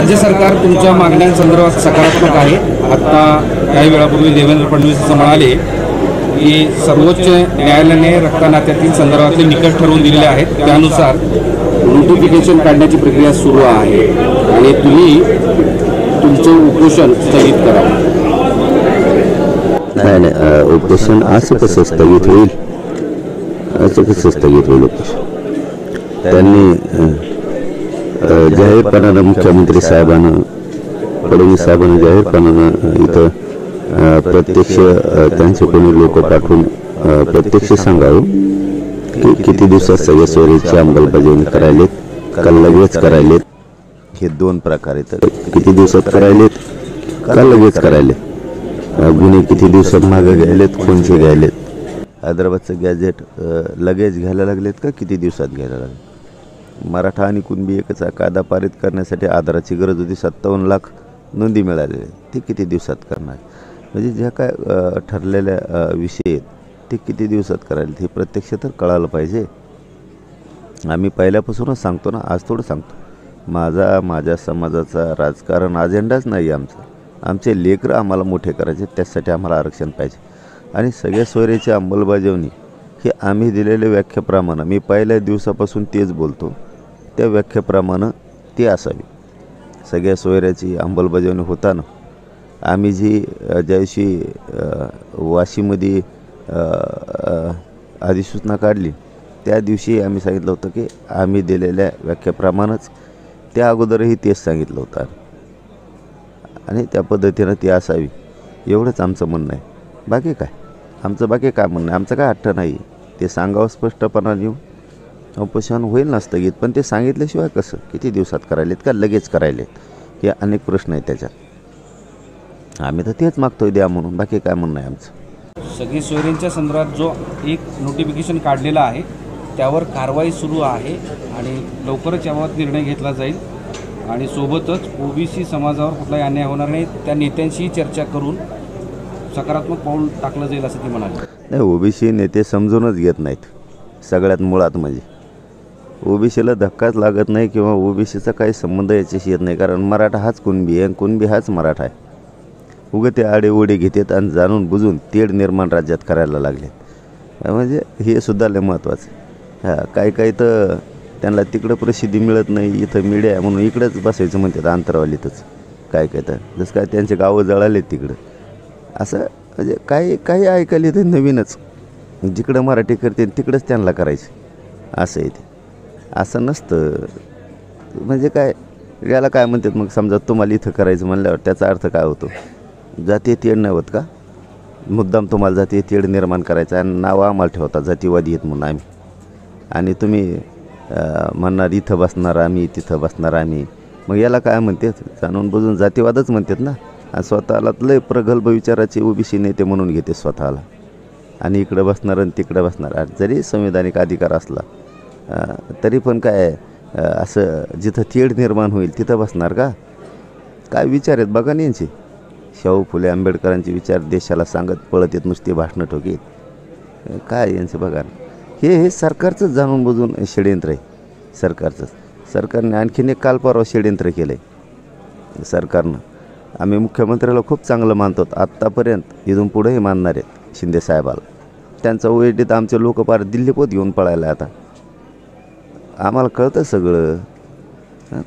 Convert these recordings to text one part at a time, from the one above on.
राज्य सरकार तुमच्या मागण्यांसंदर्भात सकारात्मक आहे। आता काही वेळापूर्वी देवेंद्र फडणवीस असं म्हणाले की सर्वोच्च न्यायालयाने रक्तनात्यातील संदर्भातले निकष ठरवून दिलेले आहेत, त्यानुसार नोटिफिकेशन काढण्याची प्रक्रिया सुरू आहे आणि तुम्ही तुमचं उपोषण स्थगित करा। नाही, उपोषण असं कसं स्थगित होईल? असं कसं स्थगित होईल उपोषण? त्यांनी जाहीरपणानं मुख्यमंत्री साहेबांना, फडणवीस साहेबांना जाहीरपणानं इथं प्रत्यक्ष त्यांचे कोणी लोक पाठवून प्रत्यक्ष सांगावं की किती दिवसात सगळ्या सोयीची अंमलबजावणी करायलेत, का लगेच करायलेत। हे दोन प्रकार आहेत, किती दिवसात करायलेत का लगेच करायलेत, गुन्हे किती दिवसात मागे घ्यायलेत, कोणचे घ्यायलेत, हैदराबादचं गॅजेट लगेच घ्यायला लागलेत का किती दिवसात घ्यायला लागले। मराठा आणि कुणबी एकचा कायदा पारित करण्यासाठी आधाराची गरज होती, 57 लाख नोंदी मिळालेल्या, ते किती दिवसात करणार। म्हणजे ज्या काय ठरलेल्या विषय आहेत ते किती दिवसात करायला, हे प्रत्यक्ष तर कळालं पाहिजे। आम्ही पहिल्यापासूनच सांगतो ना, आज थोडं सांगतो, माझ्या समाजाचा राजकारण अजेंडाच नाही आमचा। आमचे लेकरं आम्हाला मोठे करायचे, त्यासाठी आम्हाला आरक्षण पाहिजे आणि सगळ्या सोयरीची अंमलबजावणी हे आम्ही दिलेल्या व्याख्येप्रमाणे, मी पहिल्या दिवसापासून तेच बोलतो, त्या व्याख्येप्रमाणे ती असावी। सगळ्या सोयऱ्याची अंमलबजावणी होताना आम्ही ज्या दिवशी वाशीमध्ये अधिसूचना काढली त्या दिवशी आम्ही सांगितलं होतं की आम्ही दिलेल्या व्याख्येप्रमाणेच त्या अगोदरही तेच सांगितलं होतं आणि त्या पद्धतीनं ती असावी, एवढंच आमचं म्हणणं आहे। बाकी काय म्हणणं आहे, आमचं काय हट्ट नाही, ते सांगावं स्पष्टपणाने येऊन, उपोषण होईल ना स्थगित, पण ते सांगितल्याशिवाय कसं, किती दिवसात करायलेत का लगेच करायलेत, हे अनेक प्रश्न आहेत त्याच्यात। आम्ही तर तेच मागतोय द्या म्हणून, बाकी काय म्हणणं आहे आमचं। सगळी सोयऱ्यांच्या संदर्भात जो एक नोटिफिकेशन काढलेला आहे त्यावर कारवाई सुरू आहे आणि लवकरच याबाबत निर्णय घेतला जाईल आणि सोबतच ओबीसी समाजावर कुठलाही अन्याय होणार नाही, त्या नेत्यांशी चर्चा करून सकारात्मक पाऊल टाकलं जाईल असं ते म्हणाले। नाही, ओबीसी नेते समजूनच घेत नाहीत, सगळ्यात मुळात म्हणजे ओबीसीला धक्काच लागत नाही किंवा ओबीसीचा काही संबंध याच्याशी येत नाही, कारण मराठा हाच कुणबी आहे, कुणबी हाच मराठा आहे। उगं ते आडेओढे घेतात आणि जाणून बुजून तेढ निर्माण राज्यात करायला लागले, म्हणजे हे सुद्धा लय महत्त्वाचं। काही तर त्यांना तिकडं प्रसिद्धी मिळत नाही, इथं मीडिया आहे म्हणून इकडंच बसायचं म्हणतात, अंतरावलीतच काय तर जसं काय त्यांचे गावं जळाले तिकडं, असं म्हणजे काही ऐकायला ते नवीनच, जिकडं मराठी करते तिकडंच त्यांना करायचं, असं आहे ते। असं नसतं, म्हणजे काय याला काय म्हणतात मग, समजा तुम्हाला इथं करायचं म्हणल्यावर त्याचा अर्थ काय होतो, जातीय तेढ नाही होत का? मुद्दाम तुम्हाला जातीय तेढ निर्माण करायचं आणि नावं आम्हाला ठेवता जातीवादी आहेत म्हणून आम्ही, आणि तुम्ही म्हणणार इथं बसणार आम्ही, तिथं बसणार आम्ही, मग याला काय म्हणतात, जाणून बुजून जातीवादच म्हणतात ना। आणि स्वतःला लय प्रगल्भ विचाराचे ओबीसी नेते म्हणून घेते स्वतःला, आणि इकडं बसणार आणि तिकडं बसणार, जरी संविधानिक अधिकार असला तरी पण काय असं जिथं तेढ निर्माण होईल तिथं बसणार का? काय विचार आहेत बघा ना यांचे, शाहू फुले आंबेडकरांचे विचार देशाला सांगत पळत येत, नुसते भाषणं ठोकीत, काय यांचं बघा ना। हे सरकारचंच जाणून बुजून षडयंत्र आहे, सरकारने आणखीन एक काल परवा षडयंत्र केलं आहे सरकारनं। आम्ही मुख्यमंत्र्याला खूप चांगलं मानतो आत्तापर्यंत, इथून पुढेही मानणार आहेत शिंदे साहेबाला। त्यांचा ओएडीत आमचे लोक पार दिल्लीपोत घेऊन पळायला, आता आम्हाला कळतं सगळं,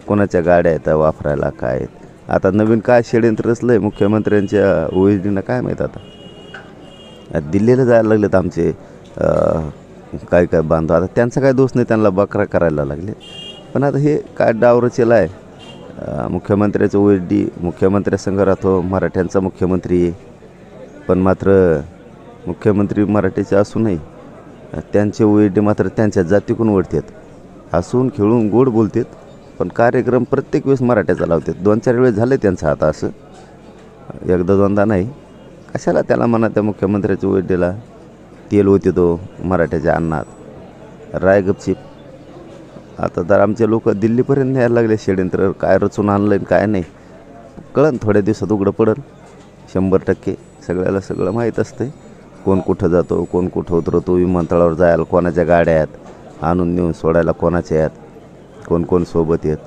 कोणाच्या गाड्या आहेत वापरायला काय आहेत, आता नवीन काय षडयंत्र असलं आहे मुख्यमंत्र्यांच्या ओएडीनं काय माहीत। आता दिल्लीला जायला लागलेत आमचे काय बांधव, आता त्यांचा काय दोष नाही, त्यांना बकरा करायला लागले, पण आता हे काय डाव रचेला आहे। मुख्यमंत्र्याचं ओएडी मुख्यमंत्र्यासंग राहतो, मराठ्यांचा मुख्यमंत्री आहे, पण मात्र मुख्यमंत्री मराठीचे असूनही त्यांचे ओएडी मात्र त्यांच्या जातीकडून ओढतात, हसून खेळून गोड बोलतात, पण कार्यक्रम प्रत्येक वेळेस मराठ्याचा लावतात। 2-4 वेळेस झाले त्यांचं, आता असं एकदा दोनदा नाही, कशाला त्याला म्हणा त्या मुख्यमंत्र्याच्या ओएडीला तेल होते तो मराठ्याच्या अन्नात, राय गपचीप। आता तर आमचे लोक दिल्लीपर्यंत न्यायला लागले षडयंत्र, काय रचून आणलं काय नाही कळन, थोड्या दिवसात उघडं पडल 100%। सगळ्याला सगळं माहीत असतं, कोण कुठं जातो, कोण कुठं उतरतो, विमानतळावर जायला कोणाच्या गाड्या आहेत, आणून नेऊन सोडायला कोणाच्या आहेत, कोण कोण सोबत आहेत,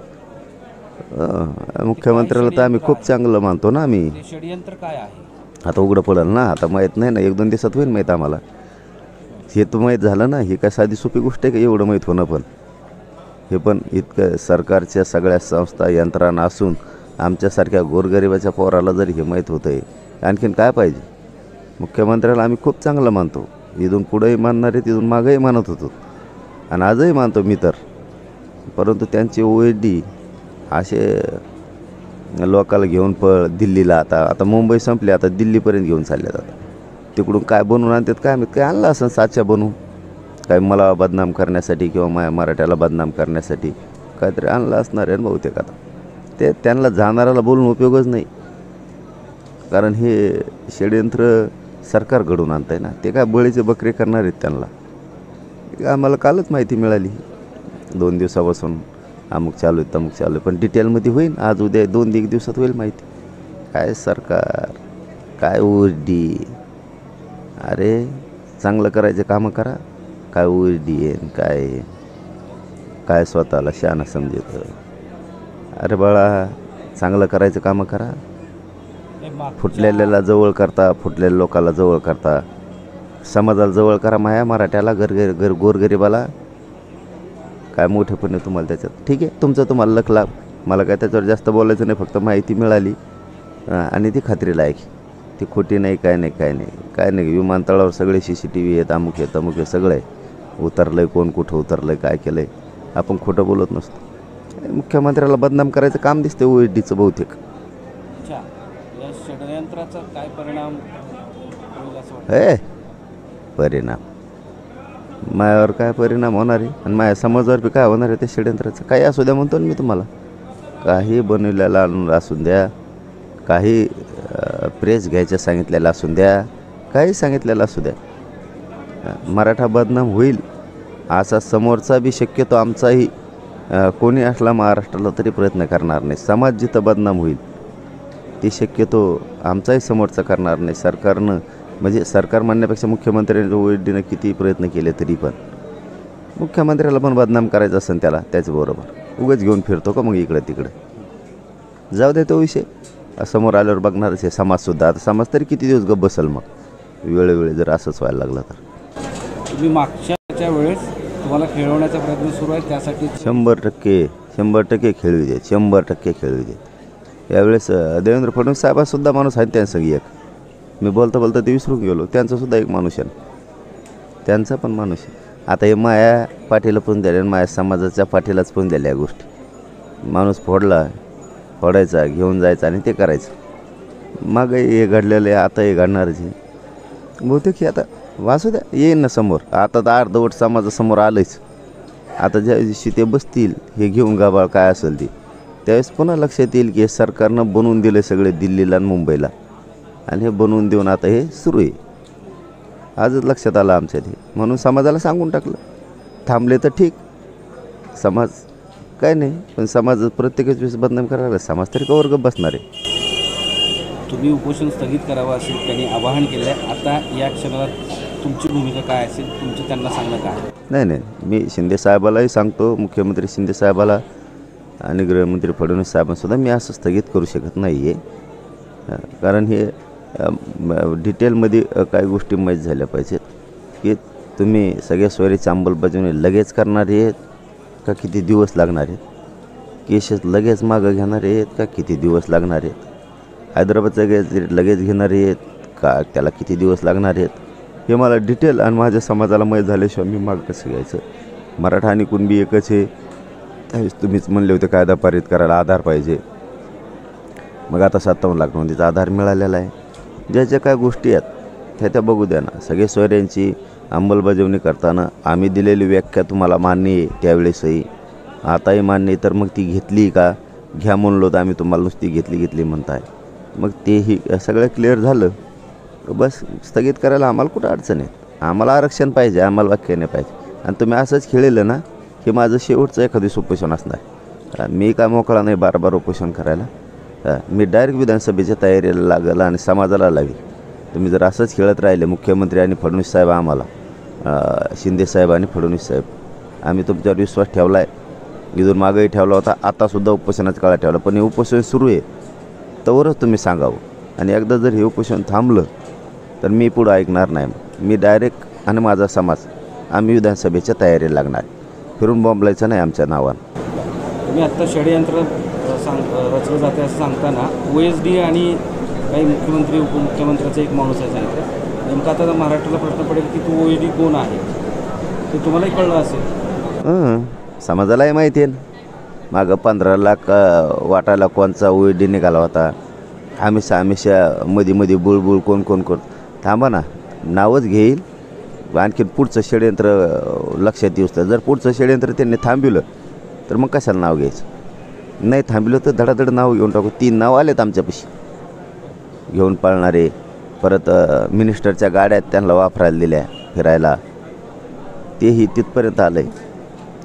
मुख्यमंत्र्याला तर आम्ही खूप चांगलं मानतो ना आम्ही. ते षडयंत्र काय आहे? आता उघडं पडेल ना, आता माहीत नाही ना, 1-2 दिवसात होईल माहीत आम्हाला. हे तर माहीत झालं ना, ही काय साधी सोपी गोष्ट आहे का एवढं माहीत होणं. पण हे पण इतकं सरकारच्या सगळ्या संस्था यंत्रणा असून आमच्यासारख्या गोरगरिबाच्या पोराला जर हे माहीत होतं आहे, आणखीन काय पाहिजे. मुख्यमंत्र्याला आम्ही खूप चांगलं मानतो. इथून पुढंही मानणार आहे, तिथून मागंही मानत होतो आणि आजही मानतो मी तर. परंतु त्यांचे OSD असे लोकाला घेऊन दिल्लीला, आता मुंबई संपली, आता दिल्लीपर्यंत घेऊन चालले जातात. तिकडून काय बनवून आणतात काय माहीत, काय आणलं असं साच्या बनवून, काय मला बदनाम करण्यासाठी किंवा मराठ्याला बदनाम करण्यासाठी काहीतरी आणलं असणार आहे बहुतेक. आता ते त्यांना जाणाऱ्याला बोलून उपयोगच नाही, कारण हे षडयंत्र सरकार घडून आणत आहे ना. ते काय बळीचे बकरे करणार आहेत त्यांना. आम्हाला कालच माहिती मिळाली 2 दिवसापासून, अमुक चालू आहे तमुक चालू आहे, पण डिटेलमध्ये होईल आज उद्या 2-1 दिवसात होईल माहिती. काय सरकार, काय OSD. अरे चांगलं करायचे कामं करा, काय OSD आहे, काय स्वतःला शहाणा समजतं. अरे बाळा, चांगलं करायचं कामं करा. फुटलेल्याला जवळ करता, फुटलेल्या लोकाला जवळ करता, समाजाला जवळ करा. माया मराठ्याला गोरगरिबाला काय मोठेपणे तुम्हाला त्याच्यात. ठीक आहे, तुमचं तुम्हाला लक लाभ. मला काय त्याच्यावर जास्त बोलायचं नाही, फक्त माहिती मिळाली आणि ती खात्रीला आहे की ती खोटी नाही, काय नाही. विमानतळावर सगळे CCTV आहेत, अमुक आहे तमुक आहे, सगळं आहे. उतरलं आहे, कोण कुठं उतरलं आहे, काय केलं आहे. आपण खोटं बोलत नसतो. मुख्यमंत्र्याला बदनाम करायचं काम दिसते OSDचं बहुतेक. अच्छा, या षडयंत्राचा काय परिणाम होईल असं वाटतं? परिणाम माझ्यावर काय परिणाम होणार आहे आणि माझ्या समाजावर बी काय होणार आहे त्या षडयंत्राचं. काही असू द्या म्हणतो ना मी तुम्हाला, काही बनवलेलं आणून असून द्या, काही प्रेस घ्यायचं सांगितलेलं असून द्या, काही सांगितलेलं असू द्या, मराठा बदनाम होईल असा समोरचा बी शक्यतो आमचाही कोणी असला महाराष्ट्राला तरी प्रयत्न करणार नाही. समाज जिथं बदनाम होईल ते शक्यतो आमचाही समोरचा करणार नाही. सरकारनं म्हणजे सरकार म्हणण्यापेक्षा मुख्यमंत्र्यांनी OSDनं किती प्रयत्न केले तरी पण मुख्यमंत्र्याला पण बदनाम करायचं असेल त्याला त्याचबरोबर उगाच घेऊन फिरतो का मग इकडे तिकडे. जाऊ दे तो विषय, समोर आल्यावर बघणारच आहे समाजसुद्धा. आता समाज तरी किती दिवस गप्प बसेल मग, वेळोवेळी जर असंच व्हायला लागलं तर. तुम्ही मागच्या वेळेस तुम्हाला खेळवण्याचा प्रयत्न सुरू आहे, त्यासाठी 100% खेळू देत, 100% खेळू देत. यावेळेस देवेंद्र फडणवीस साहेबासुद्धा माणूस आहे त्यांचं एक. मी बोलता ते विसरून गेलो, त्यांचासुद्धा एक माणूस आहे, त्यांचा पण माणूस आहे. आता हे माया पाठीला पण द्यायला, माझ्या समाजाच्या पाठीलाच पण द्यायला या गोष्टी. माणूस फोडायचा, घेऊन जायचा आणि ते करायचं. मग हे घडलेलं आहे, आता हे घडणारच आहे बहुतेक. हे आता वाचू द्या, येईन ना समोर. आता तर अर्धवट समाजासमोर आलंच. आता ज्या दिवशी ते बसतील हे घेऊन गाबाळ काय असेल ते, त्यावेळेस पुन्हा लक्षात येईल की हे सरकारनं बनवून दिलं सगळे दिल्लीला आणि मुंबईला, आणि हे बनवून देऊन आता हे सुरू आहे. आजच लक्षात आलं आमच्या ते, म्हणून समाजाला सांगून टाकलं. थांबले तर ठीक, समाज काय नाही, पण समाज प्रत्येकच वेळेस बदनाम करायला समाज तरी कवर गप्प बसणार आहे. तुम्ही उपोषण स्थगित करावं असे त्यांनी आवाहन केलं आहे. आता या क्षणाला तुमची भूमिका काय असेल, तुमचं त्यांना सांगणं काय? नाही, मी शिंदे साहेबालाही सांगतो, मुख्यमंत्री शिंदे साहेबाला आणि गृहमंत्री फडणवीस साहेबांसुद्धा मी असं स्थगित करू शकत नाही आहे. कारण हे डिटेलमध्ये काही गोष्टी माहीत झाल्या पाहिजेत की तुम्ही सगळ्या सोयरीची अंमलबजावणी लगेच करणार आहेत का किती दिवस लागणार आहेत, केसेस लगेच मागं घेणार आहेत का किती दिवस लागणार आहेत, हैदराबादचं लगेच घेणार आहेत का त्याला किती दिवस लागणार आहेत, हे मला डिटेल आणि माझ्या समाजाला माहीत झाल्याशिवाय मी मागं कसं घ्यायचं. मराठा आणि कुणबी एकच आहे. त्यावेळेस तुम्हीच म्हणले होते कायदा पारित करायला आधार पाहिजे. मग आता 57 लाख नोंदीचा आधार मिळालेला आहे. ज्या ज्या काय गोष्टी आहेत त्या बघू द्या ना. सगळे सोयऱ्यांची अंमलबजावणी करताना आम्ही दिलेली व्याख्या तुम्हाला मान्य आहे, त्यावेळेसही आताही मान्य आहे. तर मग ती घेतली का, घ्या म्हणलो तर आम्ही तुम्हाला नुसती घेतली म्हणताय. मग तेही सगळं क्लिअर झालं बस स्थगित करायला आम्हाला कुठं अडचण आहे. आम्हाला आरक्षण पाहिजे, आम्हाला वाक्य नाही पाहिजे. आणि तुम्ही असंच खेळलं ना की माझं शेवटचं एखादी उपोषण असणार. मी काय मोकळा नाही बार उपोषण करायला. मी डायरेक्ट विधानसभेच्या तयारीला लागेल आणि समाजाला लावी. तुम्ही जर असंच खेळत राहिले, मुख्यमंत्री आणि फडणवीस साहेब, आम्हाला शिंदे साहेब आणि फडणवीस साहेब, आम्ही तुमच्यावर विश्वास ठेवला आहे इथून मागेही ठेवला होता, आतासुद्धा उपोषणाच्या काळात ठेवला. पण हे उपोषण सुरू आहे तवरच तुम्ही सांगावं. आणि एकदा जर हे उपोषण थांबलं तर मी पुढं ऐकणार नाही. मी डायरेक्ट आणि माझा समाज आम्ही विधानसभेच्या तयारीला लागणार. फिरून बॉम्बलायचं नाही आमच्या नावानं. तुम्ही आत्ता षडयंत्र रचलं जाते असं सांगताना OSD आणि काही मुख्यमंत्री उपमुख्यमंत्र्याचा एक माणूस आहे सांगितलं. नेमका आता महाराष्ट्राला प्रश्न पडेल की तू OSD कोण आहे ते तुम्हालाही कळलं असेल. समाजालाही माहिती आहे ना. मागं 15 लाख वाटायला कोणचा OSD निघाला होता. हमेशा मध्ये बुळबुळ कोण थांबा ना, नावच घेईल. आणखी पुढचं षडयंत्र लक्षात येऊस तर जर पुढचं षडयंत्र त्यांनी थांबवलं तर मग कशाला नाव घ्यायचं. नाही थांबलं तर धडाधड नाव घेऊन टाकू. 3 नाव आलेत आमच्यापाशी घेऊन पळणारे. परत मिनिस्टरच्या गाड्यात त्यांना वापरायला दिल्या फिरायला, तेही तिथपर्यंत आलं आहे.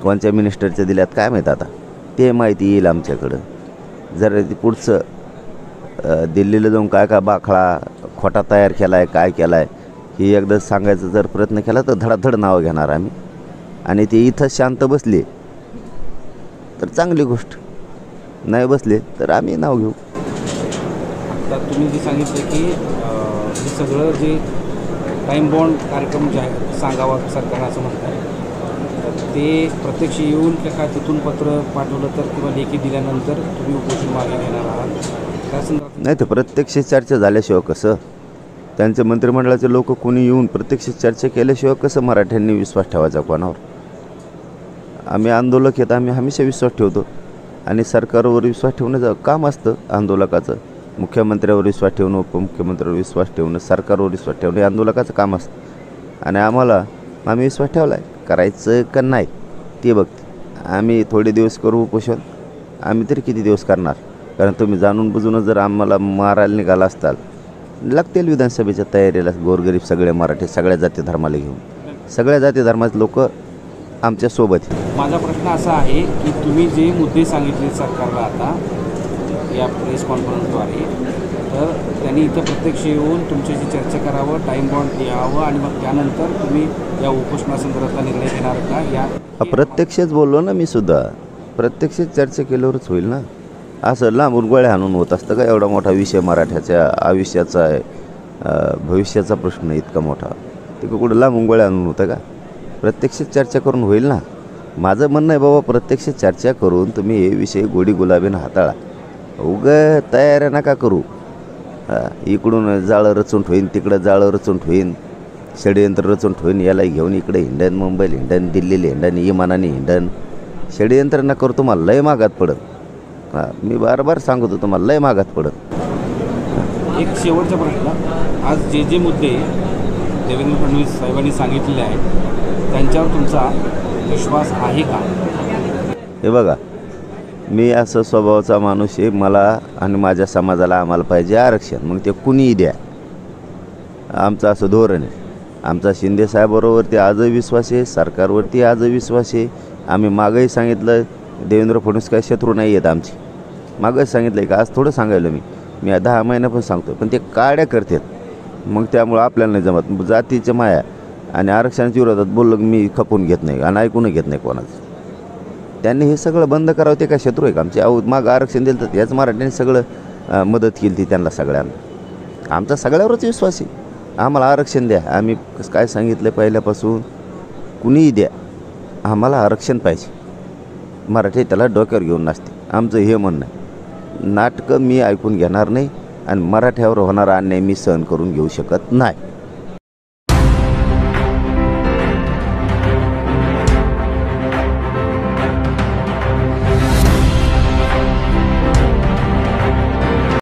कोणत्या मिनिस्टरच्या दिल्यात काय माहीत, आता ते माहिती येईल आमच्याकडं. जर ते पुढचं दिल्लीला जाऊन काय बाखळा खोटा तयार केला आहे, काय केला आहे हे एकदा सांगायचा जर प्रयत्न केला तर धडाधड नावं घेणार आम्ही. आणि ते इथं शांत बसले तर चांगली गोष्ट, नाही बसले तर आम्ही नाव घेऊ. आता तुम्ही जे सांगितलं की हे सगळं जे टाईम बॉन्ड कार्यक्रम जे आहे सांगावा सरकारनं असं म्हणतात, तर ते प्रत्यक्ष येऊन का तिथून पत्र पाठवलं तर किंवा लेखी दिल्यानंतर तुम्ही उपोषण मागे घेणार आहात त्या संदर्भात? नाही, तर प्रत्यक्ष चर्चा झाल्याशिवाय कसं, त्यांचे मंत्रिमंडळाचे लोक कोणी येऊन प्रत्यक्ष चर्चा केल्याशिवाय कसं मराठ्यांनी विश्वास ठेवायचा कोणावर? आम्ही आंदोलक आहेत, आम्ही हमेशा विश्वास ठेवतो. आणि सरकारवर विश्वास ठेवण्याचं काम असतं आंदोलकाचं. मुख्यमंत्र्यावर विश्वास ठेवणं, उपमुख्यमंत्र्यावर विश्वास ठेवणं, सरकारवर विश्वास ठेवणं हे आंदोलकाचं काम असतं. आणि आम्ही विश्वास ठेवला आहे. करायचं का नाही ते बघते. आम्ही थोडे दिवस करू उपोषण, आम्ही तरी किती दिवस करणार? कारण तुम्ही जाणून बुजूनच जर आम्हाला मारायला निघाला असताल, लागतील विधानसभेच्या तयारीला गोरगरीब सगळे मराठी, सगळ्या जाती धर्माला घेऊन. सगळ्या जाती धर्माचे लोक आमच्यासोबत. माझा प्रश्न असा आहे की तुम्ही जे मुद्दे सांगितले सरकारला आता या प्रेस कॉन्फरन्सद्वारे, तर त्यांनी इथं प्रत्यक्ष येऊन तुमच्याशी चर्चा करावं, टाईम बॉन्ड द्यावं आणि मग त्यानंतर तुम्ही या उपोषणासंदर्भातला निर्णय घेणार का? या प्रत्यक्षच बोललो ना मी सुद्धा. प्रत्यक्ष चर्चा केल्यावरच होईल ना. असं लांबून गोळ्या हाणून होत असतं का? एवढा मोठा विषय मराठ्याच्या आयुष्याचा आहे, भविष्याचा प्रश्न इतका मोठा, ते कुठं लांबून गोळ्या हाणून होतं का? प्रत्यक्ष चर्चा करून होईल ना. माझं म्हणणं आहे बाबा, प्रत्यक्ष चर्चा करून तुम्ही हे विषय गोडी गुलाबीनं हाताळा. उगं तयाऱ्या नका करू. इकडून जाळं रचून ठेवीन, तिकडं जाळं रचून ठेवीन, षडयंत्र रचून ठेवीन, याला घेऊन इकडे हिंडन, मुंबईला हिंडन, दिल्लीला हिंडन, इमानाने हिंडन. षडयंत्र न करू, तुम्हाला लय मागात पडत. मी बार सांगतो तुम्हाला लय मागात पडत. एक शेवटचा प्रश्न, आज जे मुद्दे देवेंद्र फडणवीस साहेबांनी सांगितलेले आहेत त्यांच्यावर तुमचा विश्वास आहे का? हे बघा, मी असं स्वभावाचा माणूस आहे. मला आणि माझ्या समाजाला आम्हाला पाहिजे आरक्षण, मग ते कुणीही द्या. आमचं असं धोरण आहे. आमचा शिंदे साहेबांवरती आजही विश्वास आहे, सरकारवरती आजही विश्वास आहे. आम्ही मागंही सांगितलं, देवेंद्र फडणवीस काही शत्रू नाही आहेत आमची. मागंच सांगितलं की आज थोडं सांगायला मी 10 महिन्यापासून सांगतो, पण ते काड्या करतात. मग त्यामुळं आपल्याला नाही जमत. जातीच्या माया आणि आरक्षणाच्या विरोधात बोललं मी खपून घेत नाही आणि ऐकूनही घेत नाही कोणाचं. त्यांनी हे सगळं बंद करावं. ते काय शत्रू आहे का आमचे? मागं आरक्षण दिलं तर याच मराठ्यांनी सगळं मदत केली ती त्यांना सगळ्यांना. आमचा सगळ्यावरच विश्वास आहे. आम्हाला आरक्षण द्या. आम्ही काय सांगितलं पहिल्यापासून, कुणीही द्या, आम्हाला आरक्षण पाहिजे. मराठी त्याला डोक्यावर घेऊन नसते. आमचं हे म्हणणं आहे. नाटकं मी ऐकून घेणार नाही आणि मराठ्यावर होणारा अन्याय मी सहन करून घेऊ शकत नाही.